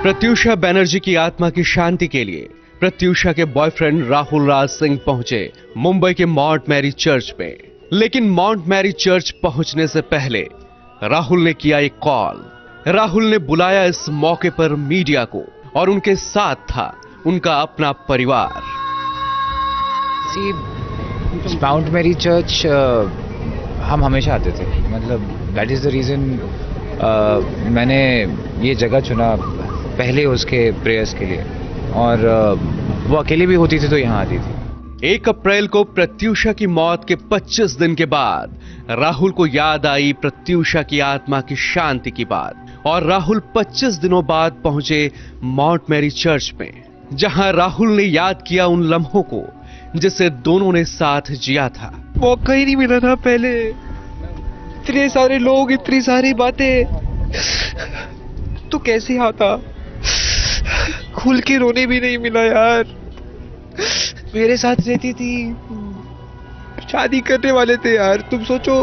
प्रत्यूषा बनर्जी की आत्मा की शांति के लिए प्रत्यूषा के बॉयफ्रेंड राहुल राज सिंह पहुंचे मुंबई के माउंट मैरी चर्च में। लेकिन माउंट मैरी चर्च पहुंचने से पहले राहुल ने किया एक कॉल। राहुल ने बुलाया इस मौके पर मीडिया को और उनके साथ था उनका अपना परिवार। माउंट मैरी चर्च हम हमेशा आते थे, मतलब दैट इज द रीजन मैंने ये जगह चुना पहले उसके प्रेयर्स के लिए, और वो अकेली भी होती थी तो यहाँ आती थी। 1 अप्रैल को प्रत्यूषा की मौत के 25 दिन के बाद राहुल को याद आई प्रत्यूषा की आत्मा की शांति की बात, और राहुल 25 दिनों बाद पहुंचे माउंट मैरी चर्च में, जहां राहुल ने याद किया उन लम्हों को जिसे दोनों ने साथ जिया था। मौका ही नहीं मिला था पहले, इतने सारे लोग, इतनी सारी बातें, तो कैसे आता? खुल के रोने भी नहीं मिला यार। मेरे साथ रहती थी, शादी करने वाले थे यार। तुम सोचो,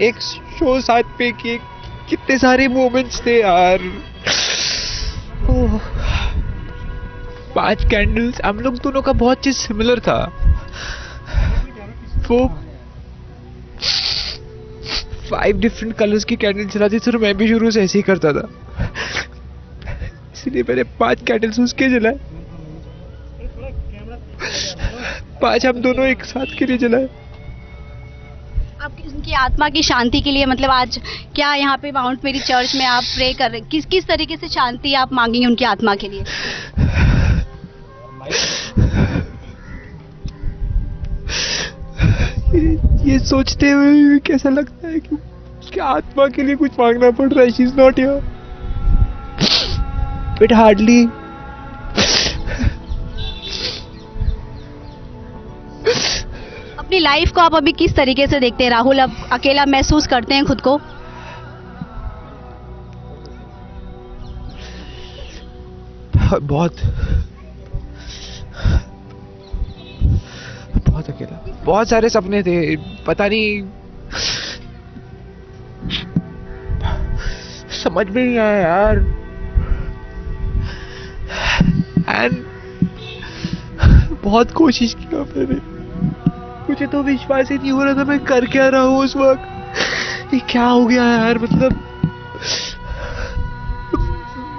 एक शो साथ पे किए, कितने सारे मोमेंट्स थे यार। 5 कैंडल्स, हम लोग दोनों का बहुत चीज सिमिलर था। वो 5 डिफरेंट कलर्स की कैंडल जलाती थी, तो मैं भी शुरू से ऐसे ही करता था, इसलिए मैंने 5 कैंडल्स उसके जलाए, 5 हम दोनों एक साथ के लिए जलाए। आप उनकी आत्मा की शांति के लिए, मतलब आज क्या यहाँ पे माउंट मैरी चर्च में आप प्रे कर रहे, किस तरीके से शांति आप मांगेंगे उनकी आत्मा के लिए? ये सोचते हुए कैसा लगता है कि उसकी आत्मा के लिए कुछ मांगना पड़ रहा है। She is not here, but hardly अपनी लाइफ को आप अभी किस तरीके से देखते हैं राहुल? अब अकेला महसूस करते हैं खुद को? बहुत अकेला। बहुत सारे सपने थे, पता नहीं, समझ में नहीं आया यार। एंड बहुत कोशिश किया मैंने, मुझे तो विश्वास ही नहीं हो रहा था मैं कर क्या रहा हूँ उस वक्त। ये क्या हो गया यार, मतलब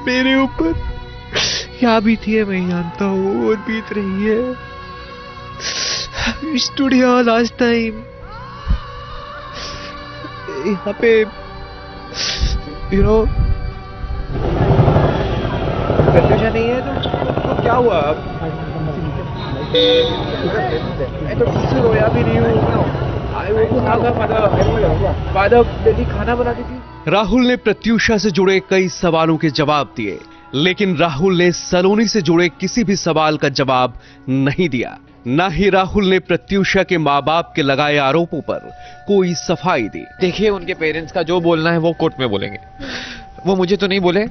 मेरे ऊपर क्या बीती है मैं जानता हूँ, और बीत रही है। We stood here last time, यहाँ पे प्रत्यूषा नहीं है तो क्या हुआ? मैं तो ठीक से रोया भी नहीं हूँ। खाना बनाती थी। राहुल ने प्रत्यूषा से जुड़े कई सवालों के जवाब दिए, लेकिन राहुल ने सलोनी से जुड़े किसी भी सवाल का जवाब नहीं दिया। ना ही राहुल ने प्रत्यूषा के माँ बाप के लगाए आरोपों पर कोई सफाई दी। देखिए, उनके पेरेंट्स का जो बोलना है वो कोर्ट में बोलेंगे, वो मुझे तो नहीं बोले,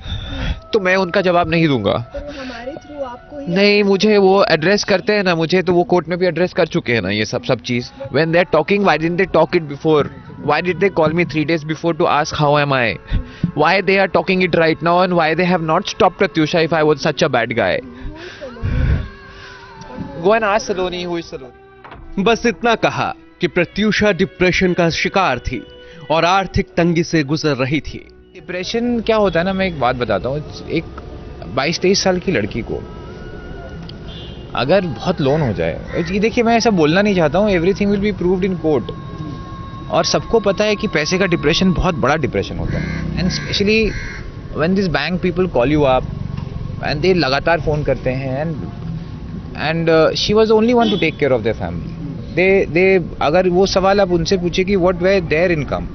तो मैं उनका जवाब नहीं दूंगा। हमारे थ्रू आपको ही नहीं, मुझे वो एड्रेस करते हैं ना, मुझे तो वो कोर्ट में भी एड्रेस कर चुके हैं ना ये सब चीज। When they are talking, why didn't they talk it before? Why did they call me 3 days before to ask how am I? Why they are talking it right now, and why they have not stopped Pratyusha if I was such a bad guy? Go and ask Saloni who is Saloni. बस इतना कहा कि Pratyusha depression का शिकार थी और आर्थिक तंगी से गुजर रही थी। डिप्रेशन क्या होता है ना, मैं एक बात बताता हूँ। एक 22-23 साल की लड़की को अगर बहुत लोन हो जाए, ये देखिए, मैं ऐसा बोलना नहीं चाहता हूँ, everything will be proved in court, और सबको पता है कि पैसे का डिप्रेशन बहुत बड़ा डिप्रेशन होता है। And specially when this bank people call you up and they लगातार फ़ोन करते हैं, and she was only one to take care of their family. They अगर वो सवाल आप उनसे पूछे कि व्हाट वेयर देयर इनकम,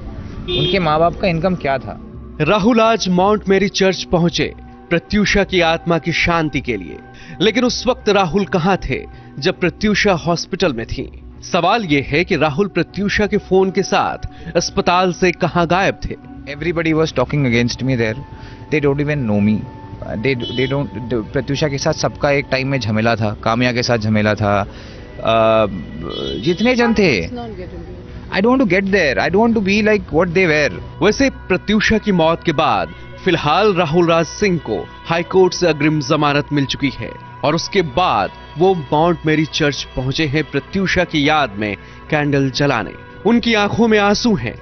उनके माँ बाप का इनकम क्या था। राहुल आज माउंट मैरी चर्च पहुंचे प्रत्यूषा की आत्मा की शांति के लिए, लेकिन उस वक्त राहुल कहां थे जब प्रत्यूषा हॉस्पिटल में थी? सवाल यह है कि राहुल प्रत्यूषा के फोन के साथ अस्पताल से कहां गायब थे? Everybody was talking against me there, they don't even know me. They don't, Pratyusha के साथ सबका एक टाइम में झमेला था, काम्या के साथ झमेला था, जितने जन थे। I don't want to get there. I don't want to be like what they were. वैसे प्रत्यूषा की मौत के बाद फिलहाल राहुल राज सिंह को हाईकोर्ट से अग्रिम जमानत मिल चुकी है और उसके बाद वो माउंट मैरी चर्च पहुंचे हैं प्रत्यूषा की याद में कैंडल जलाने। उनकी आंखों में आंसू हैं,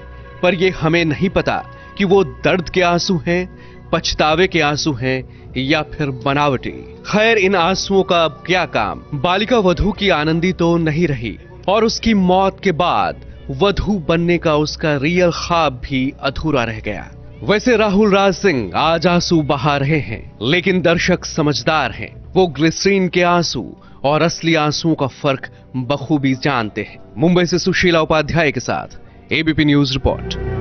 पर ये हमें नहीं पता कि वो दर्द के आंसू हैं, पछतावे के आंसू हैं या फिर बनावटी। खैर, इन आंसुओं का अब क्या काम। बालिका वधू की आनंदी तो नहीं रही और उसकी मौत के बाद वधू बनने का उसका रियल ख्वाब भी अधूरा रह गया। वैसे राहुल राज सिंह आज आंसू बहा रहे हैं, लेकिन दर्शक समझदार हैं। वो ग्लिसरीन के आंसू और असली आंसुओं का फर्क बखूबी जानते हैं। मुंबई से सुशीला उपाध्याय के साथ एबीपी न्यूज रिपोर्ट।